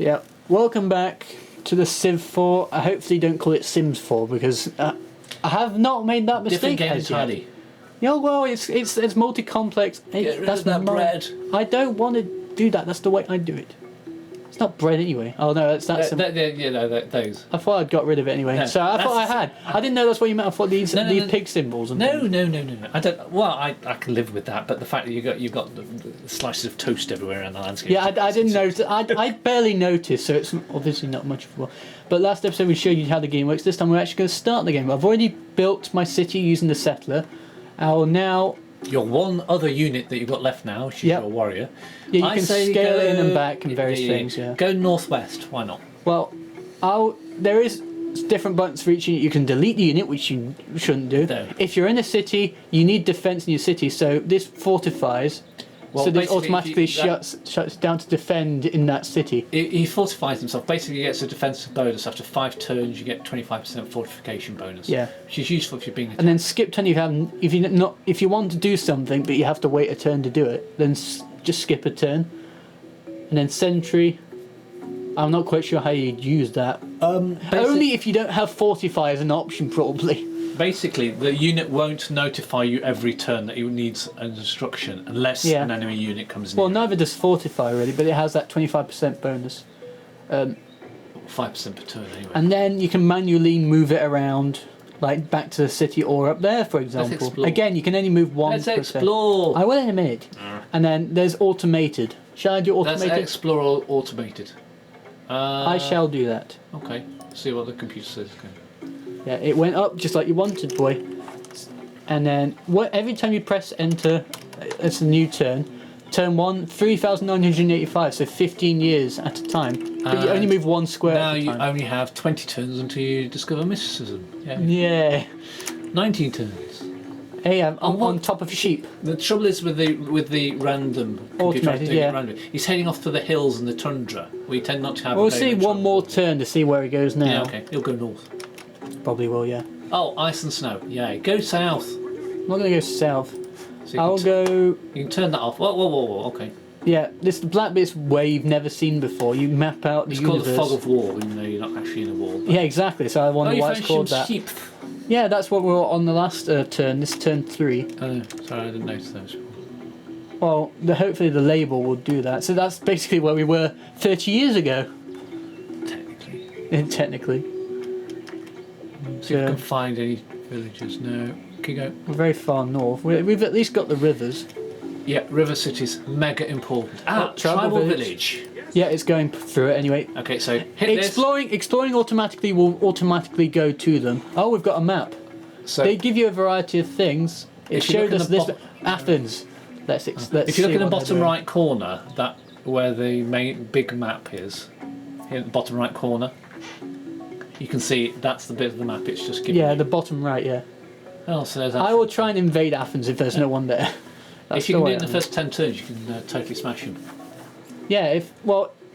Yeah, welcome back to the Civ 4. I hopefully don't call it Sims 4 because I have not made that mistake. Different game entirely. Yeah, well, it's multi-complex. Get rid of that bread. I don't want to do that. That's the way I do it. It's not bread anyway. Oh no, that's those. I thought I'd got rid of it anyway. No, so I thought I had. I didn't know that's what you meant. I thought these pig symbols. And no. I don't. Well, I can live with that, but the fact that you've got the slices of toast everywhere around the landscape. Yeah, I didn't notice. I barely noticed, so it's obviously not much of a. But last episode we showed you how the game works. This time we're actually going to start the game. I've already built my city using the settler. I'll now. Your one other unit that you've got left now, which is your warrior. Yeah, you can scale in and back and various things. Yeah. Go northwest. Why not? Well, there is different buttons for each unit. You can delete the unit, which you shouldn't do. No. If you're in a city, you need defense in your city. So this fortifies. Well, so this automatically shuts down to defend in that city. He fortifies himself. Basically, he gets a defensive bonus. After 5 turns, you get 25% fortification bonus. Yeah, which is useful if you're being attacked. And then skip turn if you want to do something but you have to wait a turn to do it, then just skip a turn. And then sentry. I'm not quite sure how you'd use that. Only if you don't have fortify as an option, probably. Basically, the unit won't notify you every turn that it needs an instruction unless an enemy unit comes in. Well, neither does fortify really, but it has that 25% bonus. 5% per turn anyway. And then you can manually move it around, like back to the city or up there, for example. Again, you can only move one. Let's explore. I will in a minute. And then there's automated. Shall I do automated? Let's explore automated. I shall do that. Okay. See what the computer says. Yeah, it went up just like you wanted, boy. And then every time you press enter, it's a new turn. Turn 1, 3,985, so 15 years at a time. But you only move one square now at a time. Now you only have 20 turns until you discover mysticism. Yeah. 19 turns. Hey, I'm on top of sheep. The trouble is with the random automated, random. He's heading off to the hills and the tundra. We tend not to have. We'll see one more turn to see where he goes now. Yeah, okay. He'll go north. Probably will, yeah. Oh, ice and snow. Yeah, go south. I'm not going to go south. So I'll go. You can turn that off. Whoa. Okay. Yeah, this black bit's where you've never seen before. You map out the universe. It's called the fog of war, even though you're not actually in a war. Yeah, exactly. So I wonder why it's called that. Sheep. Yeah, that's what we were on the last turn. This turn 3. Oh, sorry, I didn't notice those. Well, hopefully the label will do that. So that's basically where we were 30 years ago. Technically. See if we can find any villages. No. Keep going. We're very far north. We've at least got the rivers. Yeah, river cities, mega important. Tribal village. Yeah, it's going through it anyway. Okay, so exploring automatically will automatically go to them. Oh, we've got a map. So they give you a variety of things. It showed us this Athens. Let's if you look in the bottom right corner, that where the main big map is, in the bottom right corner, you can see that's the bit of the map it's just giving. Yeah, the bottom right. Yeah. Oh, so there's I will try and invade Athens if there's no one there. If you can do it in the first 10 turns, you can totally smash him. Yeah,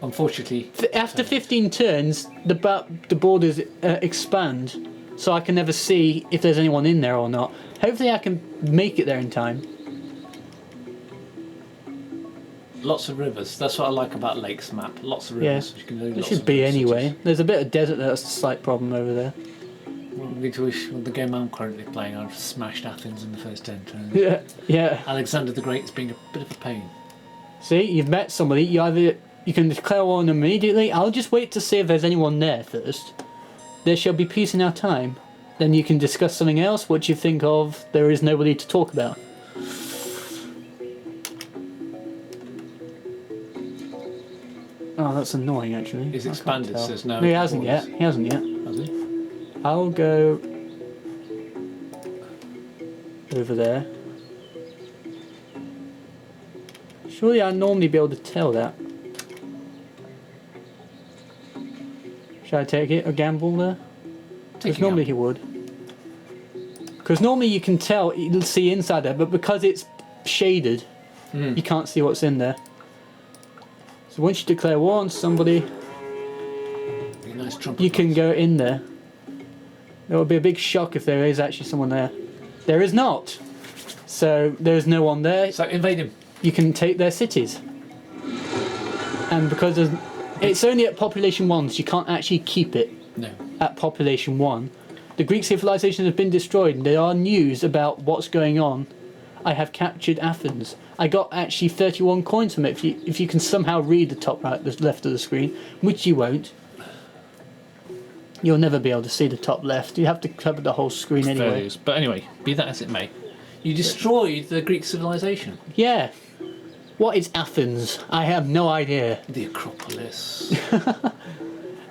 unfortunately, after 15 turns, the borders expand, so I can never see if there's anyone in there or not. Hopefully, I can make it there in time. Lots of rivers. That's what I like about Lakes map. Lots of rivers. Yeah, you can do it should be anyway. Cities. There's a bit of desert that's a slight problem over there. With the game I'm currently playing, I've smashed Athens in the first 10 turns. Yeah. Alexander the Great's being a bit of a pain. See, you've met somebody. You can declare war on them immediately. I'll just wait to see if there's anyone there first. There shall be peace in our time. Then you can discuss something else. What you think of? There is nobody to talk about. Oh, that's annoying, actually. He's expanded, says no. No, he hasn't yet. Has he? I'll go over there. Surely I'd normally be able to tell that. Should I take it? A gamble there? Because normally he would. Because normally you can tell, you'll see inside there, but because it's shaded, you can't see what's in there. So once you declare war on somebody, you can go in there. There would be a big shock if there is actually someone there. There is not. So there's no one there. So invade him. You can take their cities. And because there's It's only at population 1, so you can't actually keep it No. at population 1. The Greek civilization has been destroyed, and there are news about what's going on. I have captured Athens. I got actually 31 coins from it. If you can somehow read the top right, the left of the screen, which you won't. You'll never be able to see the top left. You have to cover the whole screen anyway. But anyway, be that as it may, you destroyed the Greek civilization. Yeah. What is Athens? I have no idea. The Acropolis.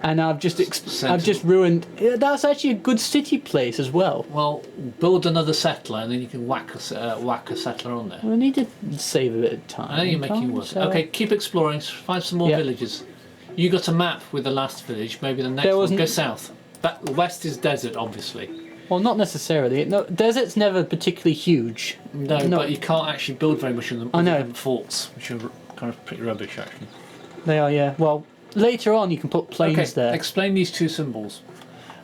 And I've just ruined. Yeah, that's actually a good city place as well. Well, build another settler, and then you can whack a settler on there. We need to save a bit of time. I know you're making work. Okay, keep exploring. Find some more villages. You got a map with the last village. Maybe the next one. Go south. The west is desert, obviously. Well, not necessarily. No, desert's never particularly huge. No, but you can't actually build very much in them. I know. Forts, which are kind of pretty rubbish, actually. They are, yeah. Well, later on you can put plains there. Explain these two symbols.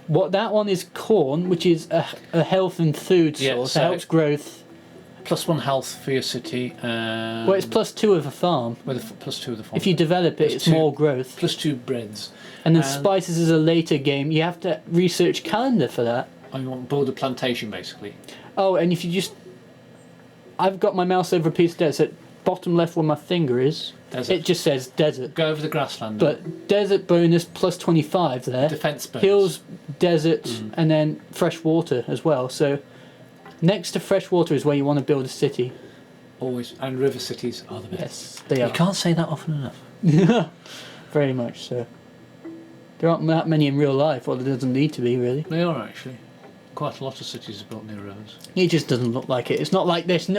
What that one is corn, which is a health and food source. So it helps growth. +1 health for your city. Well, it's +2 of a farm. With a +2 of the farm. If you develop it, it's more growth. +2 breads. And then spices is a later game. You have to research calendar for that. I want to build a plantation, basically. Oh, and if you just... I've got my mouse over a piece of desert. Bottom left where my finger is. Desert. It just says desert. Go over the grassland. But desert bonus +25 there. Defense bonus. Hills, desert, and then fresh water as well. So next to fresh water is where you want to build a city. Always. And river cities are the best. Yes, they are. You can't say that often enough. Very much so. There aren't that many in real life, or there doesn't need to be, really. They are, actually. Quite a lot of cities are built near rivers. It just doesn't look like it. It's not like this.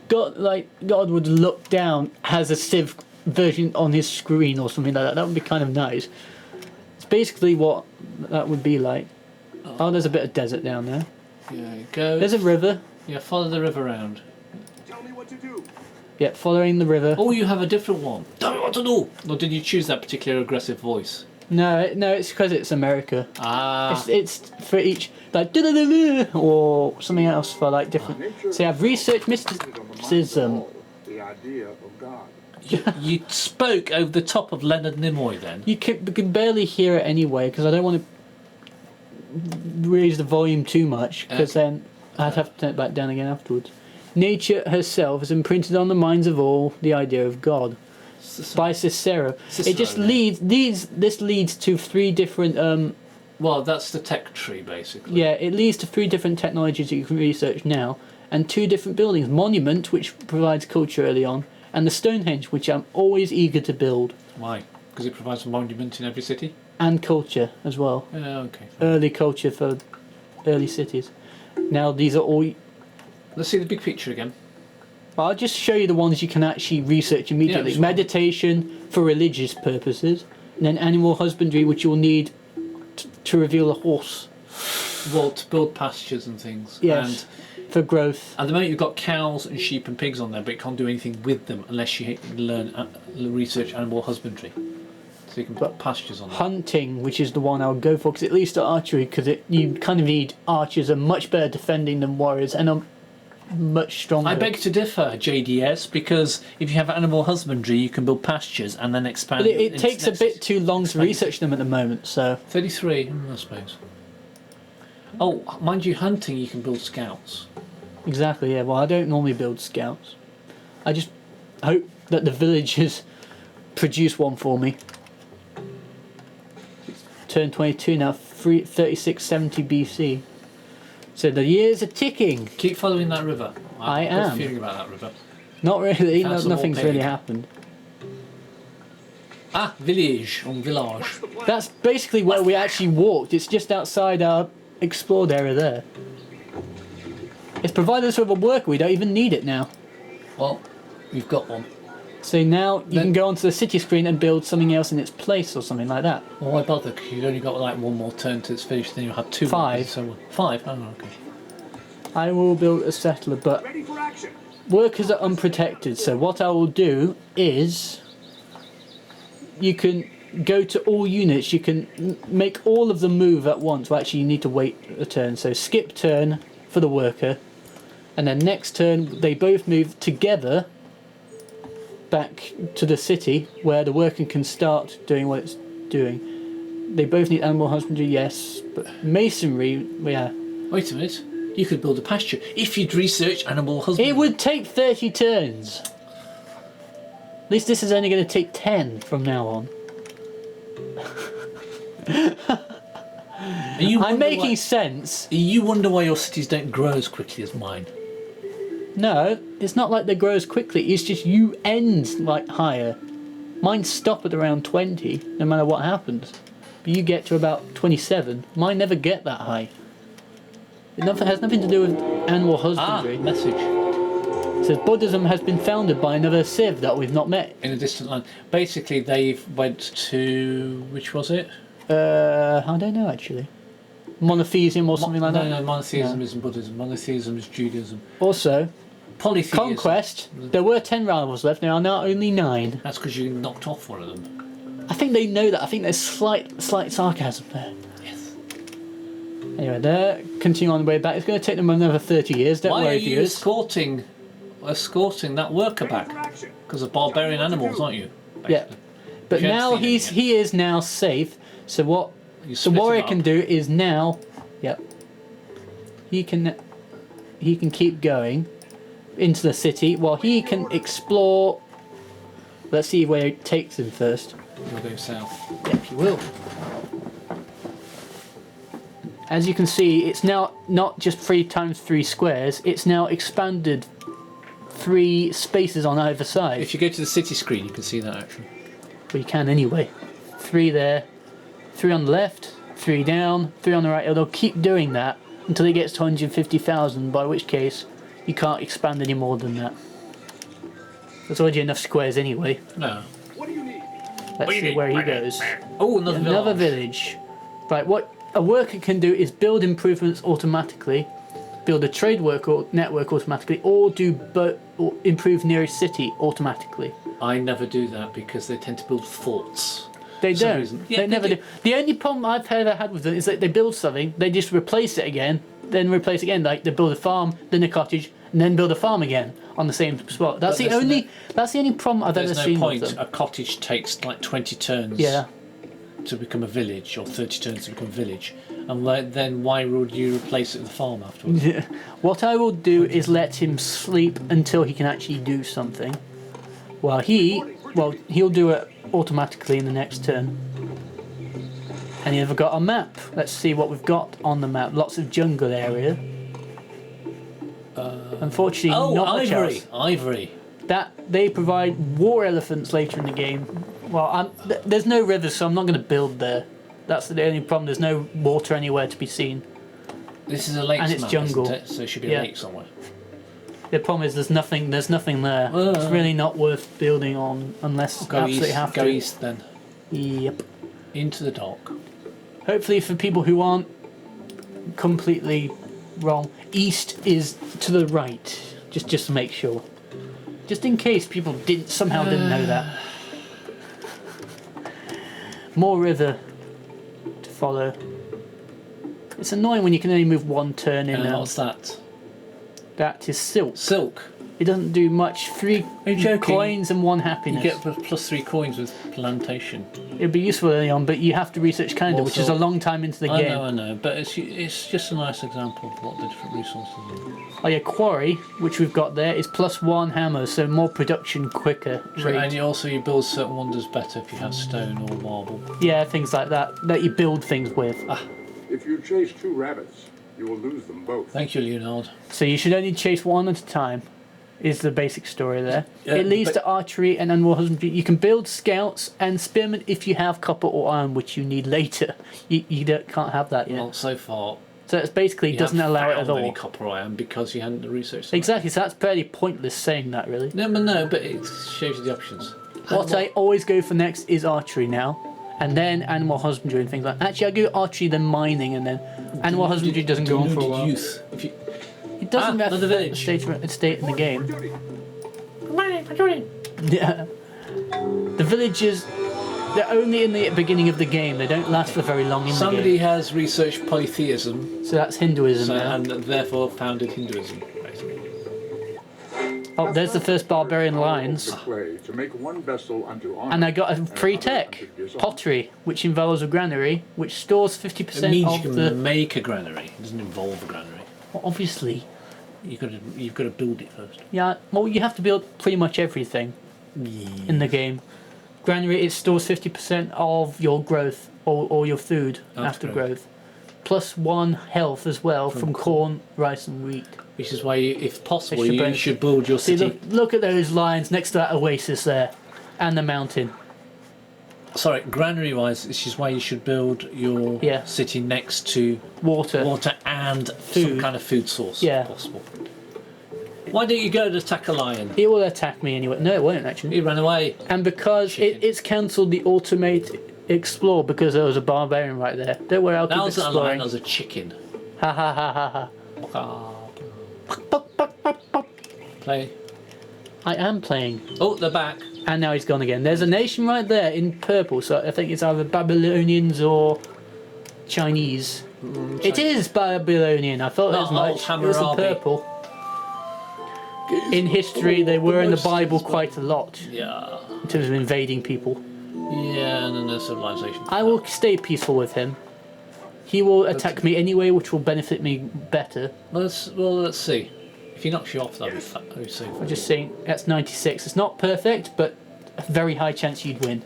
God would look down, has a Civ version on his screen or something like that. That would be kind of nice. It's basically what that would be like. Oh, there's a bit of desert down there. Yeah, go. There's a river. Yeah, follow the river around. Tell me what to do. Yeah, following the river. Oh, you have a different one. Tell me what to do. Or did you choose that particular aggressive voice? No, it's because it's America. Ah. It's for each, like, da-da-da-da, or something else for, like, different. So you have research mysticism. The idea of God. You spoke over the top of Leonard Nimoy then. You can barely hear it anyway, because I don't want to raise the volume too much, because then I'd have to turn it back down again afterwards. Nature herself has imprinted on the minds of all the idea of God. By Cicero. It just this leads to 3 different well, that's the tech tree, basically. yeah, it leads to 3 different technologies that you can research now, and 2 different buildings. Monument, which provides culture early on, and the Stonehenge, which I'm always eager to build. Why? Because it provides a monument in every city? And culture as well. Okay. Early culture for early cities. Now these are all... Let's see the big picture again. I'll just show you the ones you can actually research immediately. Yeah, meditation for religious purposes, and then animal husbandry, which you'll need to reveal a horse. Well, to build pastures and things. Yes, for growth. At the moment you've got cows and sheep and pigs on there, but you can't do anything with them unless you research animal husbandry. So you can put pastures on there. Hunting, which is the one I'll go for, because it leads to archery, because you kind of need archers are much better defending than warriors, and are much stronger. I beg to differ, JDS, because if you have animal husbandry, you can build pastures and then expand. But it takes a bit too long to research them at the moment, so... 33, I suppose. Oh, mind you, hunting, you can build scouts. Exactly, yeah. Well, I don't normally build scouts. I just hope that the villagers produce one for me. Turn 22 now, 3670 BC. So the years are ticking. Keep following that river. I I've got a am. feeling about that river. Not really, Found some nothing's more really pig. happened. Ah, village, on village. That's basically where we actually walked. It's just outside our explored area there. It's provided us with a worker, we don't even need it now. Well, we've got one. So now you can go onto the city screen and build something else in its place or something like that. Well, why bother? Because you've only got like one more turn to its finished, then you'll have 2 5. workers, so 5? Oh, okay. I will build a settler, but Ready for action. workers are unprotected, so what I will do is you can go to all units, you can make all of them move at once. Well, actually you need to wait a turn, so skip turn for the worker, and then next turn they both move together back to the city where the worker can start doing what it's doing. They both need animal husbandry, yes, but masonry, yeah. Wait a minute. You could build a pasture if you'd research animal husbandry. It would take 30 turns. At least this is only going to take 10 from now on. I'm making sense. You wonder why your cities don't grow as quickly as mine. No, it's not like they grow as quickly. It's just you end like higher. Mine stop at around 20, no matter what happens. But you get to about 27. Mine never get that high. It has nothing to do with animal husbandry. Message. It says Buddhism has been founded by another Civ that we've not met. In a distant land. Basically, they went to... which was it? I don't know actually. Monotheism or something like that? No, monotheism isn't Buddhism. Monotheism is Judaism. Also, Polytheism. Conquest, there were 10 rivals left, there are now only 9. That's because you knocked off one of them. I think they know that. I think there's slight sarcasm there. Yes. Anyway, they're continuing on the way back. It's going to take them another 30 years. Don't Why are worry, you viewers. escorting that worker Ready back? for action. Because of barbarian animals, aren't you? Yeah. Basically. But You haven't now seen it yet. he is now safe. So what You the split him warrior up. can do is now, yep, he can keep going into the city while he can explore. Let's see where it takes him first. We'll go south. Yep, he will. As you can see, it's now not just 3 times 3 squares. It's now expanded 3 spaces on either side. If you go to the city screen, you can see that actually. Well, you can anyway. 3 there, 3 on the left, 3 down, 3 on the right. They'll keep doing that until it gets to 150,000, by which case you can't expand any more than that. There's already enough squares anyway. No. What do you need? Let's see where he goes. Oh, another village. Right, what a worker can do is build improvements automatically, build a trade network automatically, or or improve nearest city automatically. I never do that because they tend to build forts. They For some don't. reason. Yeah, they they never do. do. The only problem I've ever had with them is that they build something, they just replace it again, then replace it again. Like they build a farm, then a cottage, and then build a farm again on the same spot. That's the only problem I've ever There's no seen point. with them. A cottage takes like 20 turns Yeah. to become a village, or 30 turns to become a village. And then why would you replace it with a farm afterwards? Yeah. What I will do is let him sleep until he can actually do something. Well, he'll do it automatically in the next turn. And you've got a map. Let's see what we've got on the map. Lots of jungle area. Unfortunately, not much else. Ivory. That they provide war elephants later in the game. Well, there's no rivers, so I'm not going to build there. That's the only problem. There's no water anywhere to be seen. This is a lake And it's map, jungle. isn't it? So it should be Yeah. a lake somewhere. The problem is there's nothing there. It's really not worth building on unless Go absolutely east. have Go to. east then. Yep. Into the dock. Hopefully for people who aren't completely wrong, east is to the right. Just to make sure. Just in case people didn't know that. More river to follow. It's annoying when you can only move 1 turn in And now. what's that? That is silk. Silk. It doesn't do much. 3 Are you joking? coins and 1 You happiness. get +3 coins with plantation. It'd be useful early on, but you have to research Canada, which is a Also- long time into the I game. know, but it's just a nice example of what the different resources are. Oh yeah, quarry, which we've got there, is +1 hammer, so more production quicker rate. And you build certain wonders better if you have stone or marble. Yeah, things like that you build things with. If you chase 2 rabbits, you will lose them both. Thank you, Leonard. So you should only chase 1 at a time, is the basic story there. Yeah, it leads but- to archery and animal husbandry. You can build scouts and spearmen if you have copper or iron, which you need later. You can't have that yet. Well, so far, So it's basically doesn't you haven't allow it at found any all. copper or iron because you hadn't researched it. Exactly, so that's fairly pointless saying that, really. No, but it shows you the options. What I always go for next is archery now, and then animal husbandry and things like that. Actually, I go archery, then mining, and then animal husbandry doesn't go on for a while. Youth. If you, It doesn't another affect village. the state in the game. Duty. Yeah. The villages, they're only in the beginning of the game. They don't last for very long in somebody the game. has researched polytheism So that's Hinduism now. and therefore founded Hinduism, basically. Oh, there's the first barbarian lions. Clay to make one vessel unto honor, And I got a free another tech. unto dishonor. Pottery, which involves a granary, which stores It 50% means you of can the... make a granary. It doesn't involve a granary. Well, obviously. You've got to build it first. Yeah, well, you have to build pretty much everything in the game. Granary, it stores 50% of your growth, or your food after growth. Plus 1 health as well from corn, rice and wheat. Which is why, if possible, Extra you bonus. should build your See, city. look at those lines next to that oasis there. And the mountain. Sorry, granary-wise, this is why you should build your Yeah. city next to Water. and some Food. kind of food source, Yeah. if possible. Why don't you go to attack a lion? It will attack me anyway. No, it won't actually. He ran away. And because Chicken. it's cancelled the ultimate explore because there was a barbarian right there. Don't worry, I'll That keep wasn't a lion, exploring. that was a chicken. Ha ha ha ha ha. Play. I am playing. Oh, they're back. And now he's gone again. There's a nation right there in purple, so I think it's either Babylonians or Chinese. It is Babylonian. I thought Not as much. It was the Hammurabi. purple. In history, they were in the Bible quite a lot Yeah. in terms of invading people. Yeah, and then there's civilization. I will stay peaceful with him. He will attack me anyway, which will benefit me better. Let's see. If he knocks you off, that'll be safe. I'm just saying that's 96. It's not perfect, but a very high chance you'd win.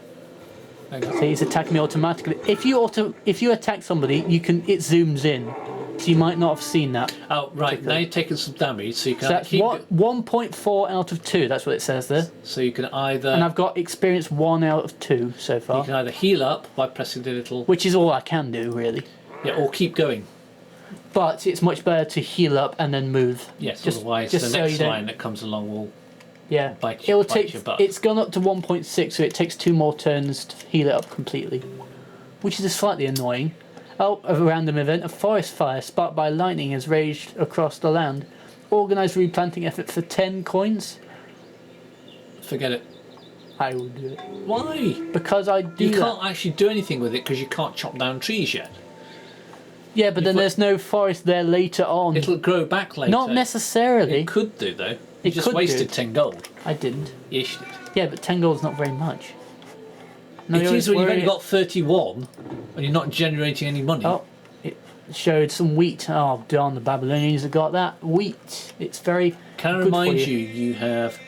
So he's attacking me automatically. If you attack somebody, it zooms in, so you might not have seen that. Oh, right. Now you're taking some damage, so you can So that's 1.4 out of 2. That's what it says there. So you can either And I've got experience 1 out of 2 so you far, can either heal up by pressing the little which is all I can do really. or keep going. But it's much better to heal up and then move. Yes, Just- otherwise just the so next you don't- line that comes along will Yeah, bite it'll bite take. your butt. It's gone up to 1.6, so it takes 2 more turns to heal it up completely, which is slightly annoying. Oh, a random event: a forest fire sparked by lightning has raged across the land. Organised replanting effort for 10 coins. Forget it. I will do it Why? because I do. You that. can't actually do anything with it because you can't chop down trees yet. Yeah, but then put- there's no forest there later on. It'll grow back later. Not necessarily. It could do though. You It just could wasted do. 10 gold. I didn't. Yes, you did. Yeah, but 10 gold's not very much. No, It you're is when you've worrying- only got 31 and you're not generating any money. Oh, it showed some wheat. Oh, darn, the Babylonians have got that wheat. It's very Can I good remind for you, you have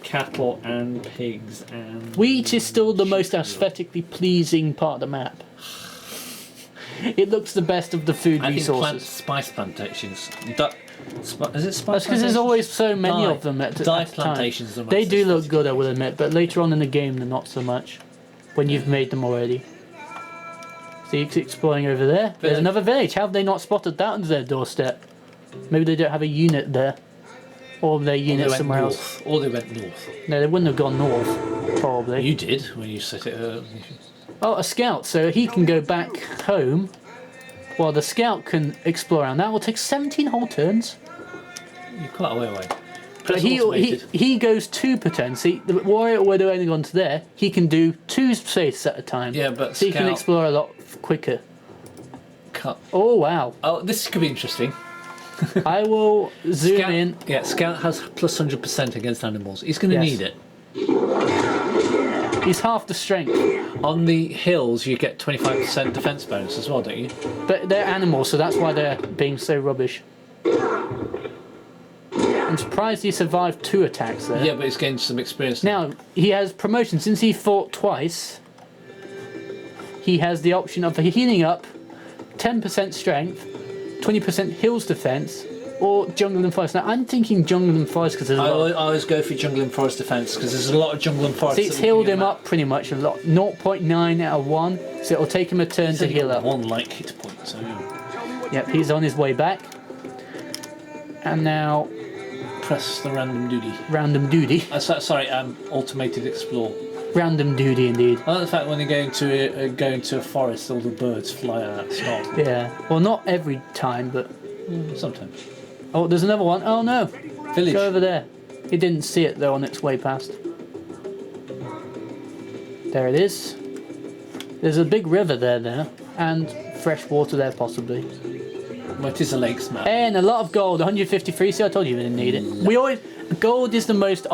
cattle and pigs and Wheat is still the most aesthetically pleasing part of the map. It looks the best of the food I think resources. spice plantations. Is it spice That's because there's always so many of them at Dye a time. plantations are the They most do look aesthetic. good, I will admit, but later on in the game they're not so much. When you've made them already. See, it's exploring over there. There's Village. another village. How have they not spotted that on their doorstep? Maybe they don't have a unit there. Or their Or they unit went somewhere else. north. Or they went north. No, they wouldn't have gone north, probably. You did when you set it. Oh, a scout, so he can go back home while the scout can explore around. That will take 17 whole turns. You're quite a way away. But Press he automated. goes 2 per turn. See, the warrior would have only gone to there. He can do 2 spaces at a time. Yeah, but so he can scout- explore a lot quicker. Cut. Oh, wow. Oh, this could be interesting. I will zoom Scout, in. Yeah, Scout has plus 100% against animals. He's going to Yes. need it. He's half the strength. On the hills, you get 25% defense bonus as well, don't you? But they're animals, so that's why they're being so rubbish. I'm surprised he survived 2 attacks there. Yeah, but he's gained some experience. Now, he has promotion. Since he fought twice, he has the option of healing up, 10% strength, 20% heals defense, or jungle and forest. Now, I'm thinking jungle and forest because there's a I lot. always go for jungle and forest defense because there's a lot of jungle and forest. See, it's healed him up pretty much a lot. 0.9 out of 1, so it'll take him a turn to heal up. One like hit point. So yeah. Yep, he's on his way back. And now, Press the random duty. random duty. Sorry, automated explore. Random duty indeed. I like the fact when you go into a forest, all the birds fly out. Stop. Yeah, well, not every time, but. Sometimes. Oh, there's another one. Oh no! Village. Go over there. He didn't see it though on its way past. There it is. There's a big river there now, and fresh water there possibly. Well, it is a lakes map. And a lot of gold, 153. See, I told you we didn't need it. We always gold is the most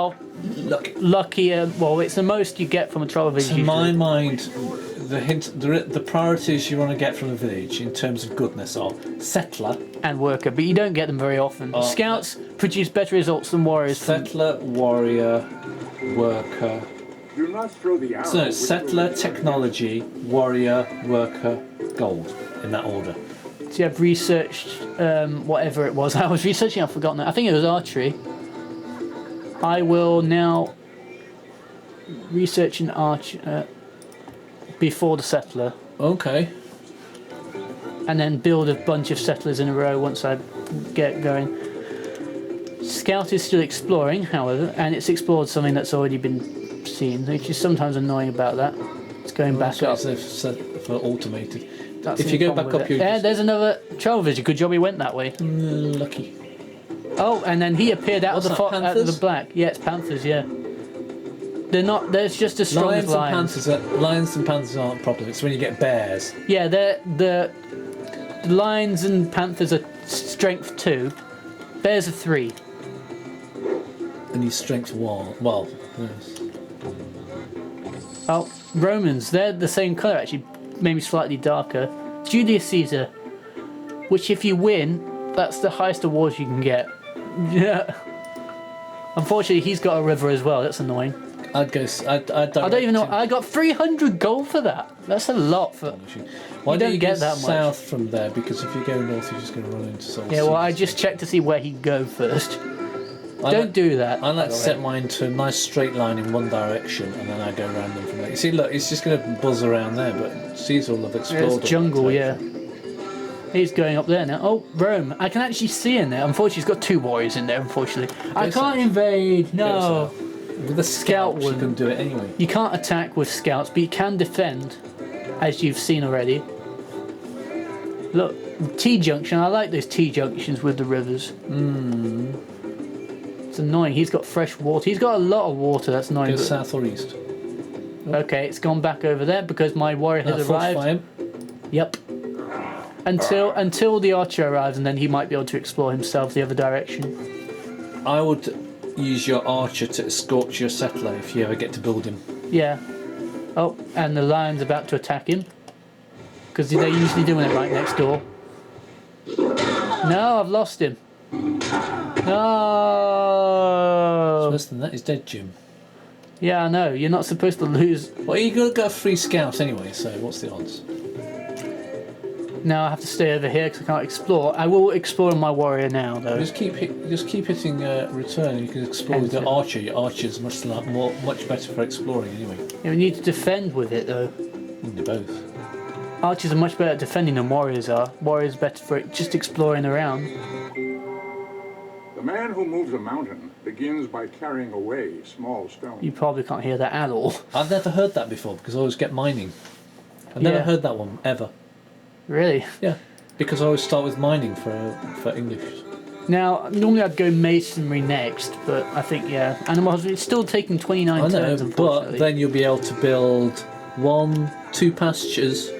luckier. Well, it's the most you get from a travel village. To my mind, the priorities you want to get from a village in terms of goodness are settler and worker, but you don't get them very often. Scouts produce better results than warriors. Settler, warrior, worker. Do not throw the arrow. So settler, technology, warrior, worker, gold, in that order. So I've researched whatever it was I was researching. I've forgotten it. I think it was archery. I will now research an arch before the settler, Okay. and then build a bunch of settlers in a row once I get going. Scout is still exploring, however, and it's explored something that's already been seen, which is sometimes annoying about that. It's going back up. For automated. That's If the you go problem back with up, it. you Yeah, there's another travel vision. Good job he went that way. lucky. Oh, and then he appeared out What's of that, out of the panthers? black. Yeah, it's panthers. Yeah, they're not. There's just as strong as lions. Lions and panthers aren't a problem. It's when you get bears. Yeah, the lions and panthers are strength 2, bears are 3. And you strength 1. Well, yes. Oh, Romans, they're the same colour actually, maybe slightly darker. Julius Caesar, which if you win, that's the highest award you can get. Yeah. Unfortunately, he's got a river as well. That's annoying. I'd go. I I don't even know. I got 300 gold for that. That's a lot for. Why you don't don't you get go that much. south from there? Because if you go north, you're just going to run into Soul Yeah, well, I Seas. just checked to see where he'd go first. I Don't like- do that. I by like the to way. set mine to a nice straight line in one direction, and then I go around them from there. You see, look, it's just going to buzz around there, but Caesar will have explored. all It's that jungle, yeah. territory. He's going up there now. Oh, Rome. I can actually see in there. Unfortunately, he's got 2 warriors in there, unfortunately. I Go can't south. invade. Go No. south. With a scout, you wouldn't. can do it anyway. You can't attack with scouts, but you can defend, as you've seen already. Look, T-junction. I like those T-junctions with the rivers. It's annoying. He's got fresh water. He's got a lot of water. That's annoying. Go but- south or east. Okay, it's gone back over there because my warrior has arrived. Fortify him. Yep. Until the archer arrives, and then he might be able to explore himself the other direction. I would use your archer to escort your settler if you ever get to build him. Yeah. Oh, and the lion's about to attack him. Because they're usually doing it right next door. No, I've lost him. No. Worse than that, he's dead, Jim. Yeah, I know. You're not supposed to lose. Well, you're going to get a free scout anyway, so what's the odds? Now I have to stay over here because I can't explore. I will explore my warrior now, though. Just keep hitting return, and you can explore with the Enter. archer. Your archer's much better for exploring anyway. Yeah, we need to defend with it, though. They're both. Archers are much better at defending than warriors are. Warriors are better for just exploring around. The man who moves a mountain begins by carrying away small stones. You probably can't hear that at all. I've never heard that before because I always get mining. I've never Yeah. heard that one ever. Really? Yeah, because I always start with mining for English. Now, normally I'd go masonry next, but I think, yeah. Animal husbandry, it's still taking 29 I know, turns, but unfortunately. then you'll be able to build 1, 2 pastures.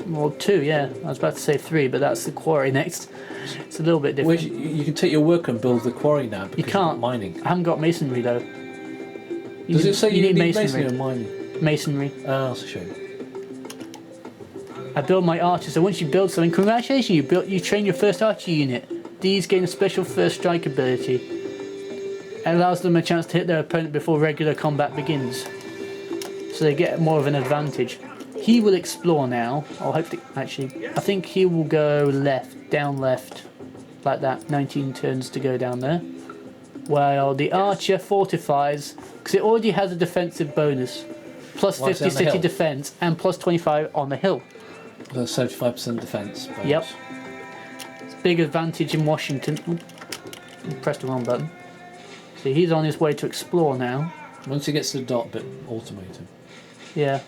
Well, 2, yeah. I was about to say 3, but that's the quarry next. It's a little bit Where different. you can take your worker and build the quarry now because You you've can't. got mining. I haven't got masonry, though. Does it say you need masonry? masonry or mining? Masonry. Ah, that's a shame. I build my archer, so once you build something, congratulations, you train your first archer unit. These gain a special first strike ability. It allows them a chance to hit their opponent before regular combat begins. So they get more of an advantage. He will explore now. I'll hope to, actually, I think he will go left, down left, like that. 19 turns to go down there. While the archer fortifies, because it already has a defensive bonus. Plus Why is it 50 on the city hill? defense and plus 25 on the hill. So 75% defense. bonus. Yep. It's a big advantage in Washington. Oop, pressed the wrong button. See, he's on his way to explore now. Once he gets to the dot bit, automate him. Yeah.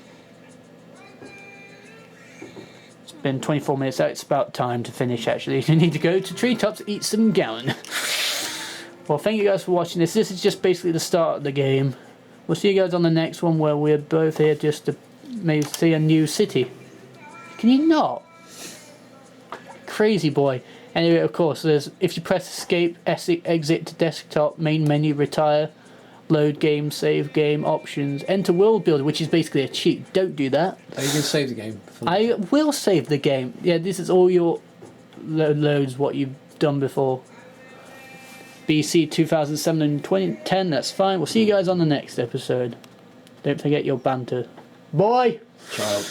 It's been 24 minutes out. It's about time to finish, actually. You need to go to treetops, eat some gammon. Well, thank you guys for watching this. This is just basically the start of the game. We'll see you guys on the next one where we're both here just to maybe see a new city. Can you not? crazy boy. Anyway, of course, if you press escape, exit to desktop, main menu, retire, load game, save game, options, enter world builder, which is basically a cheat. Don't do that. Are you going to save the game? I will save the game. Yeah, this is all your loads what you've done before. BC 2007 and 2010, that's fine. We'll see you guys on the next episode. Don't forget your banter. Bye! Child.